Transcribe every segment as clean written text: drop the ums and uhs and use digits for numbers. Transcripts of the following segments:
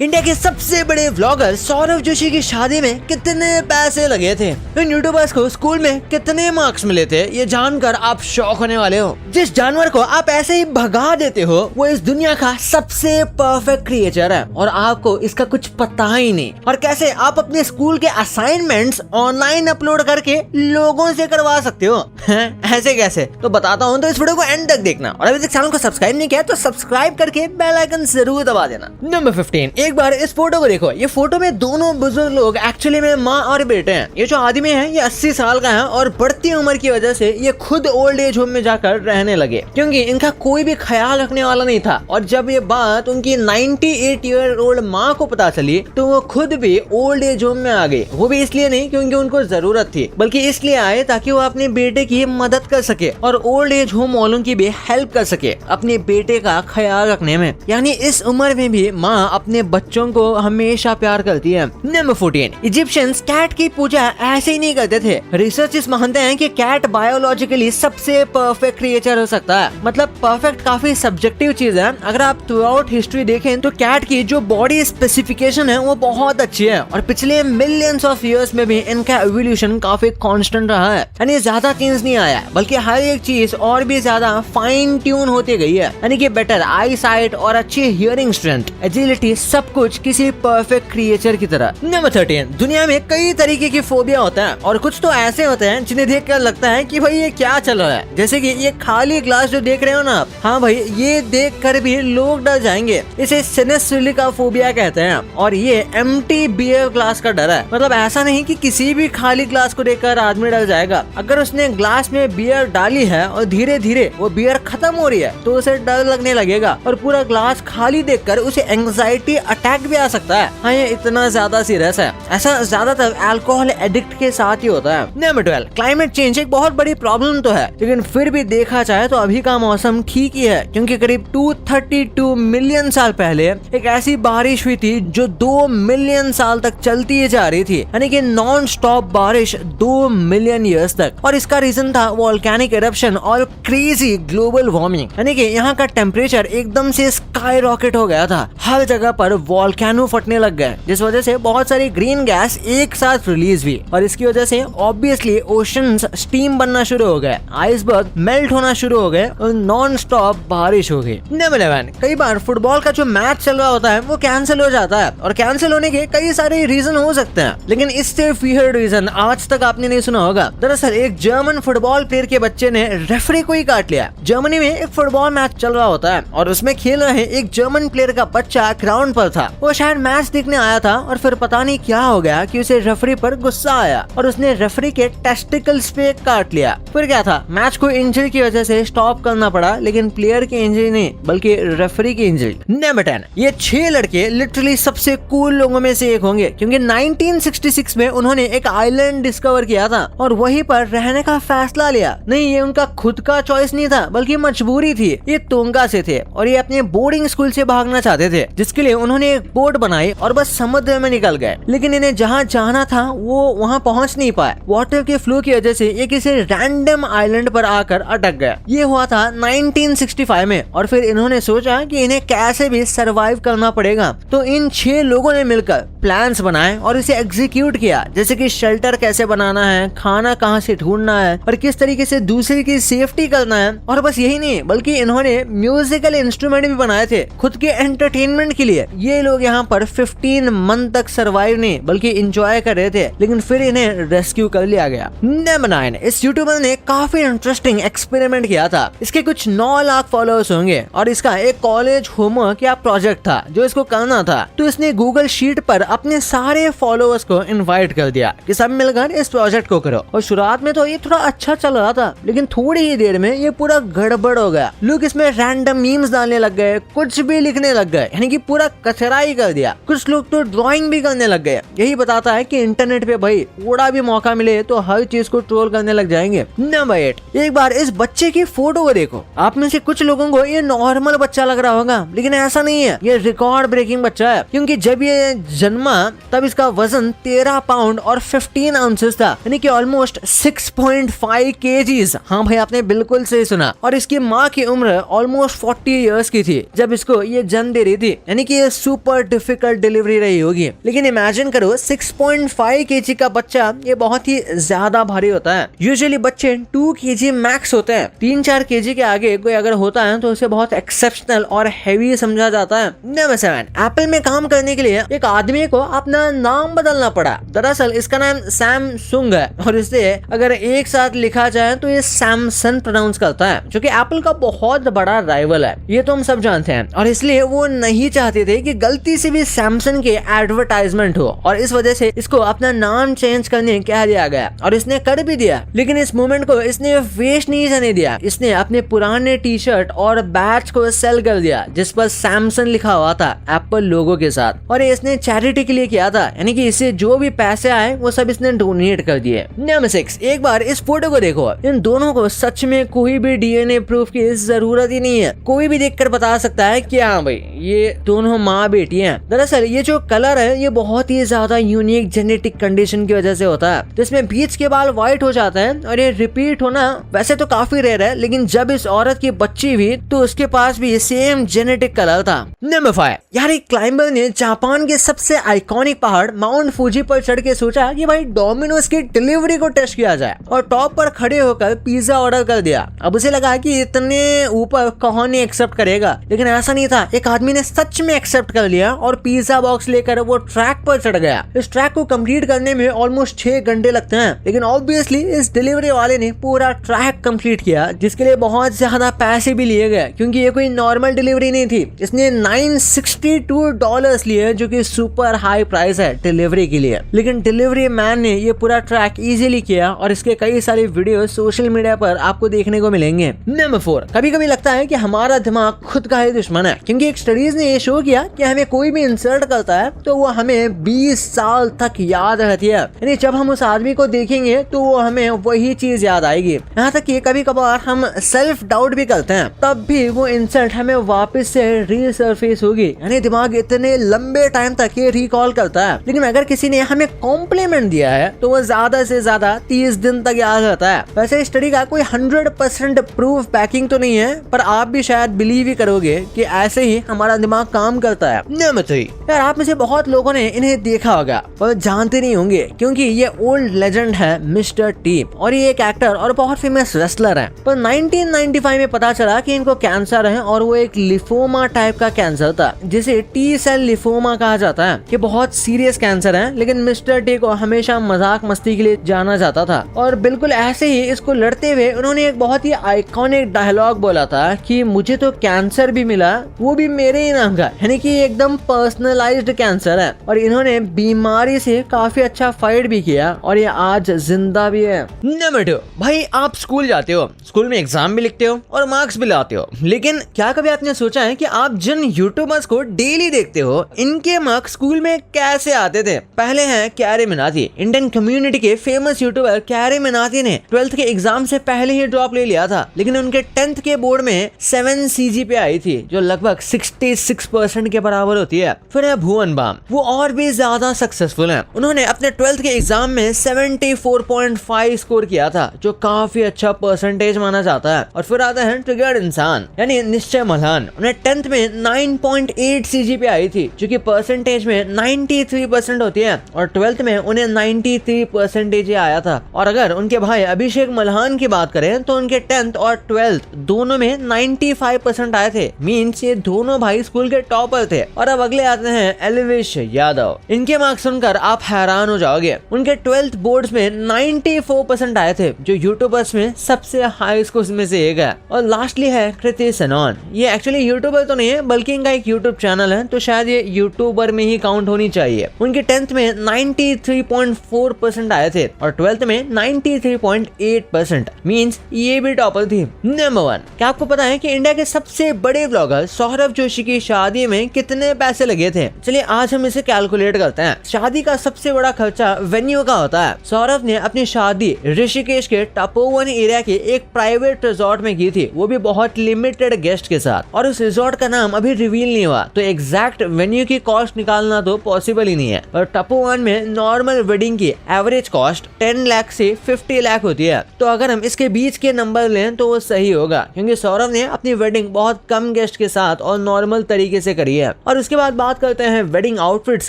India के सबसे बड़े व्लॉगर सौरव जोशी की शादी में कितने पैसे लगे थे, इन यूट्यूबर्स को स्कूल में कितने मार्क्स मिले थे, ये जानकर आप शॉक होने वाले हो। जिस जानवर को आप ऐसे ही भगा देते हो वो इस दुनिया का सबसे परफेक्ट क्रिएचर है और आपको इसका कुछ पता ही नहीं। और कैसे आप अपने स्कूल के असाइनमेंट्स ऑनलाइन अपलोड करके लोगों से करवा सकते हो, ऐसे कैसे? तो बताता हूँ, तो इस वीडियो को एंड तक देखना और अभी तक चैनल को सब्सक्राइब नहीं किया तो सब्सक्राइब करके बेल आइकन जरूर दबा देना। नंबर 15, एक बार इस फोटो को देखो। ये फोटो में दोनों बुजुर्ग लोग एक्चुअली में माँ और बेटे हैं। ये जो आदमी है ये 80 साल का है और बढ़ती उम्र की वजह से ये खुद ओल्ड एज होम में जाकर रहने लगे क्योंकि इनका कोई भी ख्याल रखने वाला नहीं था। और जब ये बात उनकी 98 ईयर ओल्ड माँ को पता चली तो वो खुद भी ओल्ड एज होम में आ गए। वो भी इसलिए नहीं क्योंकि उनको जरूरत थी, बल्कि इसलिए आए ताकि वो अपने बेटे की मदद कर सके और ओल्ड एज होम वालों की भी हेल्प कर सके अपने बेटे का ख्याल रखने में। यानी इस उम्र में भी माँ अपने बच्चों को हमेशा प्यार करती है। नंबर 14, इजिप्शियंस कैट की पूजा ऐसे ही नहीं करते थे। रिसर्चर्स मानते हैं कि कैट बायोलॉजिकली सबसे परफेक्ट क्रिएचर हो सकता है। मतलब परफेक्ट काफी सब्जेक्टिव चीज है। अगर आप थ्रू आउट हिस्ट्री देखें तो कैट की जो बॉडी स्पेसिफिकेशन है वो बहुत अच्छी है और पिछले मिलियंस ऑफ इयर्स में भी इनका एवोल्यूशन काफी कांस्टेंट रहा है। यानी ज्यादा चेंज नहीं आया बल्कि हर एक चीज और भी ज्यादा फाइन ट्यून होती गई है। यानी कि बेटर आई साइट और अच्छी हियरिंग स्ट्रेंथ, एजिलिटी, सब कुछ किसी परफेक्ट क्रिएचर की तरह। नंबर 13, दुनिया में कई तरीके की फोबिया होता है और कुछ तो ऐसे होते हैं जिन्हें देखकर लगता है कि भाई ये क्या चल रहा है। जैसे कि ये खाली ग्लास जो देख रहे हो ना आप, हाँ भाई ये देख कर भी लोग डर जाएंगे। इसे सिनेस्ट्रेलिका फोबिया कहते हैं और ये एम्प्टी बियर ग्लास का डर है। मतलब ऐसा नहीं कि किसी भी खाली ग्लास को देखकर आदमी डर जाएगा। अगर उसने ग्लास में बियर डाली है और धीरे धीरे वो बियर खत्म हो रही है तो उसे डर लगने लगेगा और पूरा ग्लास खाली देखकर उसे एंग्जाइटी अटैक भी आ सकता है। हाँ, ये इतना ज्यादा सीरियस है। ऐसा ज्यादातर अल्कोहल एडिक्ट के साथ ही होता है। नंबर 12, क्लाइमेट चेंज एक बहुत बड़ी प्रॉब्लम तो है, लेकिन फिर भी देखा जाए तो अभी का मौसम ठीक ही है क्योंकि करीब 232 मिलियन साल पहले एक ऐसी बारिश हुई थी जो 2 मिलियन साल तक चलती जा रही थी। यानी कि नॉन स्टॉप बारिश 2 मिलियन ईयर्स तक। और इसका रीजन था वोल्केनिक इरप्शन और क्रेजी ग्लोबल वार्मिंग। यानी कि यहाँ का टेम्परेचर एकदम से स्काई रॉकेट हो गया था। हर जगह पर वोल्केनो फटने लग गए जिस वजह से बहुत सारी ग्रीन गैस एक साथ रिलीज हुई और इसकी वजह से ऑब्वियसली ओशंस स्टीम बनना शुरू हो गए, आइसबर्ग मेल्ट होना शुरू हो गए और नॉन स्टॉप बारिश हो गई। नंबर 11, कई बार फुटबॉल का जो मैच चल रहा होता है वो कैंसिल हो जाता है और कैंसिल होने के कई सारे रीजन हो सकते हैं, लेकिन इससे वियर्ड रीजन आज तक आपने नहीं सुना होगा। दरअसल एक जर्मन फुटबॉल प्लेयर के बच्चे ने रेफरी को ही काट लिया। जर्मनी में एक फुटबॉल मैच चल रहा होता है और उसमें खेल रहे एक जर्मन प्लेयर का बच्चा ग्राउंड पर था। वो शायद मैच देखने आया था और फिर पता नहीं क्या हो गया कि उसे रेफरी पर गुस्सा आया और उसने रेफरी के टेस्टिकल्स पे काट लिया। फिर क्या था, मैच को इंजरी की वजह से स्टॉप करना पड़ा, लेकिन प्लेयर की इंजरी नहीं बल्कि रेफरी की इंजरी। नंबर 10, ये 6 लड़के लिटरली सबसे कूल लोगों में से एक होंगे क्योंकि 1966 में उन्होंने एक आइलैंड डिस्कवर किया था और वहीं पर रहने का फैसला लिया। नहीं, ये उनका खुद का चॉइस नहीं था बल्कि मजबूरी थी। ये तोंगा से थे और ये अपने बोर्डिंग स्कूल से भागना चाहते थे, जिसके लिए उन्होंने एक बोट बनाई और बस समुद्र में निकल गए। लेकिन इन्हें जहाँ जाना था वो वहाँ पहुँच नहीं पाए। वाटर के फ्लो की वजह से ये किसी रैंडम आइलैंड पर आकर अटक गए। ये हुआ था 1965 में और फिर इन्होंने सोचा कि इन्हें कैसे भी सरवाइव करना पड़ेगा। तो इन 6 लोगों ने मिलकर प्लान्स बनाए और इसे एग्जीक्यूट किया, जैसे कि शेल्टर कैसे बनाना है, खाना कहाँ से ढूंढना है और किस तरीके से दूसरे की सेफ्टी करना है। और बस यही नहीं बल्कि इन्होंने म्यूजिकल इंस्ट्रूमेंट भी बनाए थे खुद के एंटरटेनमेंट के लिए। ये लोग यहाँ पर 15 मंथ तक सरवाइव नहीं बल्कि एंजॉय कर रहे थे, लेकिन फिर इन्हें रेस्क्यू कर लिया गया। नंबर 9, इस यूट्यूबर ने काफी इंटरेस्टिंग एक्सपेरिमेंट किया था। इसके कुछ 9 लाख फॉलोअर्स होंगे और इसका एक कॉलेज होमवर्क या प्रोजेक्ट था जो इसको करना था। तो इसने गूगल शीट पर अपने सारे फॉलोअर्स को इनवाइट कर दिया कि सब मिलकर इस प्रोजेक्ट को करो। और शुरुआत में तो ये थोड़ा अच्छा चल रहा था, लेकिन थोड़ी ही देर में ये पूरा गड़बड़ हो गया। लोग इसमें रैंडम मीम्स डालने लग गए, कुछ भी लिखने लग गए, यानी कि पूरा कचरा ही कर दिया। कुछ लोग तो ड्राइंग भी करने लग गए। यही बताता है कि इंटरनेट पे भाई थोड़ा भी मौका मिले तो हर चीज को ट्रोल करने लग जाएंगे। नंबर 8, एक बार इस बच्चे की फोटो को देखो। आप में से कुछ लोगों को ये नॉर्मल बच्चा लग रहा होगा, लेकिन ऐसा नहीं है। ये रिकॉर्ड ब्रेकिंग बच्चा है क्योंकि जब ये जन्मा तब इसका वजन 13 पाउंड और 15 आउंसेस था, यानी कि ऑलमोस्ट 6.5 kgs। हाँ भाई, आपने बिल्कुल सही सुना। और इसकी माँ की उम्र ऑलमोस्ट 40 इयर्स की थी जब इसको ये जन्म दे रही थी, यानी कि ये सुपर डिफिकल्ट डिलीवरी रही होगी। लेकिन इमेजिन करो 6.5 kg का बच्चा, ये बहुत ही ज्यादा भारी होता है। यूजुअली बच्चे 2 kg मैक्स होते हैं। 3-4 kg के आगे कोई अगर होता है तो उसे बहुत एक्सेप्शनल और हैवी समझा जाता है। नंबर 7, एप्पल में काम करने के लिए एक आदमी को अपना नाम बदलना पड़ा। दरअसल इसका नाम सैमसंग है और इसे अगर एक साथ लिखा जाए तो ये सैमसन प्रोनाउंस करता है, जो कि एप्पल का बहुत बड़ा राइवल है। ये तो हम सब जानते हैं और इसलिए वो नहीं चाहते थे कि गलती से भी सैमसंग के एडवर्टाइजमेंट हो और इस वजह से इसको अपना नाम चेंज करने कह दिया गया और इसने कर भी दिया। लेकिन इस मूवमेंट को इसने वेस्ट नहीं जाने दिया। इसने अपने पुराने टी शर्ट और बैच को सेल कर दिया जिस पर सैमसंग लिखा हुआ था एप्पल लोगो के साथ, और इसने चैरिटी के लिए किया था, यानी कि इससे जो भी पैसे आए वो सब इसने डोनेट कर दिए। नंबर 6, एक बार इस फोटो को देखो। इन दोनों को सच में कोई भी डीएनए प्रूफ की जरूरत ही नहीं है। कोई भी देखकर बता सकता है कि हाँ भाई ये दोनों माँ बेटी हैं। दरअसल ये जो कलर है ये बहुत ही ज्यादा यूनिक जेनेटिक कंडीशन की वजह से होता है, जिसमें बीच के बाल व्हाइट हो जाते हैं और ये रिपीट होना वैसे तो काफी रेयर है, लेकिन जब इस औरत की बच्ची हुई तो उसके पास भी सेम जेनेटिक कलर था। नंबर 5, यार एक क्लाइंबर ने जापान के सबसे आइकॉनिक पहाड़ माउंट फूजी पर चढ़ के सोचा कि भाई डोमिनोज की डिलीवरी को टेस्ट किया जाए और टॉप पर खड़े होकर पिज्जा ऑर्डर कर दिया। अब उसे लगा कि इतने ऊपर कौन नहीं एक्सेप्ट करेगा, लेकिन ऐसा नहीं था। एक आदमी ने सच में एक्सेप्ट कर लिया और पिज्जा बॉक्स लेकर वो ट्रैक पर चढ़ गया। इस ट्रैक को कंप्लीट करने में ऑलमोस्ट 6 घंटे लगते हैं, लेकिन ऑब्वियसली इस डिलीवरी वाले ने पूरा ट्रैक कंप्लीट किया, जिसके लिए बहुत ज्यादा पैसे भी लिए गए क्योंकि ये कोई नॉर्मल डिलीवरी नहीं थी। इसने $962 लिए, जो कि सुपर हाई प्राइस है डिलीवरी के लिए। लेकिन डिलीवरी मैन ने ये पूरा ट्रैक इजीली किया और इसके कई सारे वीडियो सोशल मीडिया पर आपको देखने को मिलेंगे। नंबर 4, कभी कभी लगता है कि हमारा दिमाग खुद का ही दुश्मन है, क्योंकि एक स्टडीज ने ये शो किया कि हमें कोई भी इंसल्ट करता है तो वो हमें 20 साल तक याद रहती है। यानी जब हम उस आदमी को देखेंगे तो वो हमें वही चीज याद आएगी। यहाँ तक कि कभी कभार हम सेल्फ डाउट भी करते हैं, तब भी वो इंसल्ट हमें वापस से रीसर्फेस होगी। यानी दिमाग इतने लंबे टाइम तक ये रिकॉल करता है। लेकिन अगर किसी ने हमें कॉम्प्लीमेंट दिया है तो वो ज्यादा से ज्यादा 30 दिन तक याद रहता है। वैसे स्टडी का कोई 100% प्रूफ बैकिंग तो नहीं है, पर आप भी शायद बिलीव ही करोगे कि ऐसे ही हमारा दिमाग काम करता है। नंबर 3, यार आप में से बहुत लोगों ने इन्हें देखा होगा पर जानते नहीं होंगे, क्योंकि ये ओल्ड लेजेंड है मिस्टर टी और ये एक एक्टर और बहुत फेमस रेसलर है। पर 1995 में पता चला कि इनको कैंसर है और वो एक लिफोमा टाइप का कैंसर था, जिसे टी सेल लिफोमा कहा जाता है। ये बहुत सीरियस कैंसर है, लेकिन मिस्टर टी को हमेशा मजाक मस्ती के लिए जाना जाता था और बिल्कुल ऐसे ही इसको लड़ते हुए उन्होंने एक बहुत ही आइकॉनिक डायलॉग बोला था कि मुझे तो कैंसर भी मिला, वो भी मेरे ही नाम का। यानी कि एकदम पर्सनलाइज्ड कैंसर है और इन्होंने बीमारी से काफी अच्छा फाइट भी किया और ये आज जिंदा भी है। नंबर 2, भाई आप स्कूल जाते हो, स्कूल में एग्जाम भी लिखते हो और मार्क्स भी लाते हो, लेकिन क्या कभी आपने सोचा है कि आप जिन यूट्यूबर्स को डेली देखते हो इनके मार्क्स स्कूल में कैसे आते थे? पहले हैं कैरी मिनाती। इंडियन कम्युनिटी के फेमस यूट्यूबर कैरी मिनाती ने 12th के एग्जाम से पहले ही ड्रॉप ले लिया था, लेकिन उनके 10th के बोर्ड में 7 CGPA आई थी, जो लगभग 66% के बराबर होती है। फिर है भुवन बाम, वो और भी ज्यादा सक्सेसफुल हैं। उन्होंने अपने 12th के एग्जाम में 74.5 स्कोर किया था, जो काफी अच्छा परसेंटेज माना जाता है। और फिर आता है ट्रिगर्ड इंसान यानी निश्चय मल्हान। उन्हें 10th में 9.8 CGPA आई थी, जो कि परसेंटेज में 93% होती है, और 12th में उन्हें 93% आया था। और अगर उनके भाई अभिषेक मल्हान की बात करें तो उनके 10th और 12th दोनों में 95% आए थे। मींस ये दोनों भाई स्कूल के टॉपर थे। और अब अगले आते हैं एलविश यादव। इनके मार्क्स सुनकर आप हैरान हो जाओगे। उनके 12th बोर्ड्स में 94% आए थे, जो यूट्यूबर्स में सबसे हाई स्कोर में से एक है। और लास्टली है कृति सनोन। ये एक्चुअली यूट्यूबर तो नहीं है, बल्कि इनका एक यूट्यूब चैनल है, तो शायद ये यूट्यूबर में ही काउंट होनी चाहिए। उनके 10th में 93.4% आए थे और 12th में 93.8%। मींस ये भी टॉपर थी। नंबर 1, क्या आपको पता है कि इंडिया के सबसे बड़े ब्लॉगर सौरभ जोशी की शादी में कितने पैसे लगे थे? चलिए आज हम इसे कैलकुलेट करते हैं। शादी का सबसे बड़ा खर्चा वेन्यू का होता है। सौरभ ने अपनी शादी ऋषिकेश के तपोवन एरिया के एक प्राइवेट रिजॉर्ट में की थी, वो भी बहुत लिमिटेड गेस्ट के साथ। और उस रिजॉर्ट का नाम अभी रिवील नहीं हुआ, तो एग्जैक्ट वेन्यू की कॉस्ट निकालना तो पॉसिबल ही नहीं है। और तपोवन में नॉर्मल वेडिंग की एवरेज कॉस्ट 10 लाख से 50 लाख होती है। तो अगर हम इसके बीच के नंबर लें तो वो सही होगा, क्योंकि सौरभ ने अपनी वेडिंग बहुत कम गेस्ट के साथ और नॉर्मल तरीके से करी है। है। और उसके बाद बात करते हैं वेडिंग आउटफिट्स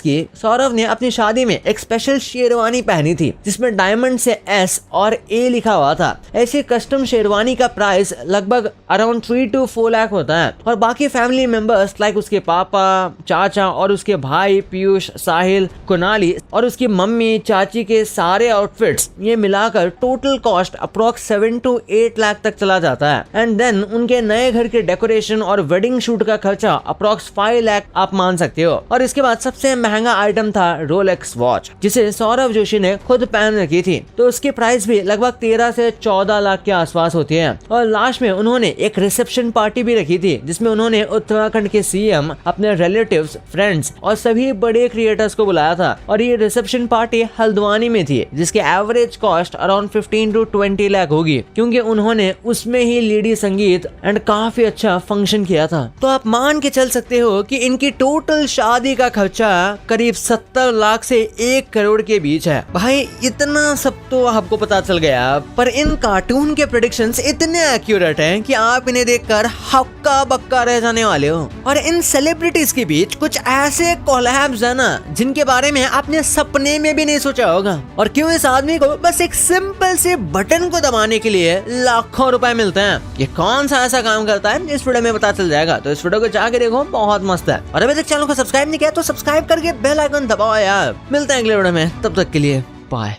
की। सौरभ ने अपनी शादी में एक स्पेशल शेरवानी पहनी थी जिसमें डायमंड से S और A लिखा हुआ था। ऐसी कस्टम शेरवानी का प्राइस लगभग अराउंड 3 to 4 लाख होता है। और बाकी फैमिली मेंबर्स लाइक उसके पापा, चाचा और उसके भाई पीयूष, साहिल, कुनाली और उसकी मम्मी, चाची के सारे आउटफिट्स ये मिलाकर total cost approx 7 to 8 lakh तक चला जाता है। एंड देन उनके नए घर के डेकोरेशन और वेडिंग शूट का खर्चा अप्रोक्स 5 लाख आप मान सकते हो। और इसके बाद सबसे महंगा आइटम था रोलेक्स वॉच, जिसे सौरभ जोशी ने खुद पहन रखी थी। तो उसकी प्राइस भी लगभग 13 से 14 लाख के आसपास होती है। और लास्ट में उन्होंने एक रिसेप्शन पार्टी भी रखी थी जिसमें उन्होंने उत्तराखंड के CM, अपने रिलेटिव्स, फ्रेंड्स और सभी बड़े क्रिएटर्स को बुलाया था। और ये रिसेप्शन पार्टी हल्द्वानी में थी जिसके average cost around 15 to 20 lakh होगी, क्योंकि उन्होंने उसमें ही लेडी संगीत एंड काफी अच्छा फंक्शन किया था। तो आप मान के चल सकते हो कि इनकी टोटल शादी का खर्चा करीब 70 लाख से 1 करोड़ के बीच है। भाई इतना सब तो आपको पता चल गया, पर इन कार्टून के प्रेडिक्शंस इतने एक्यूरेट हैं कि आप इन्हें देखकर हक्का बक्का रह जाने वाले हो। और इन सेलिब्रिटीज के बीच कुछ ऐसे कोलैब्स है ना जिनके बारे में आपने सपने में भी नहीं सोचा होगा। और क्यों इस आदमी को बस एक सिंपल से बटन को दबाने के लिए लाखों रुपए मिलते हैं। ये कौन सा ऐसा काम करता है इस वीडियो में पता चल जाएगा। तो इस वीडियो को जाके देखो, बहुत मस्त है। और अभी तक चैनल को सब्सक्राइब नहीं किया तो सब्सक्राइब करके बेल आइकन दबाओ यार। मिलते हैं अगले वीडियो में, तब तक के लिए बाय।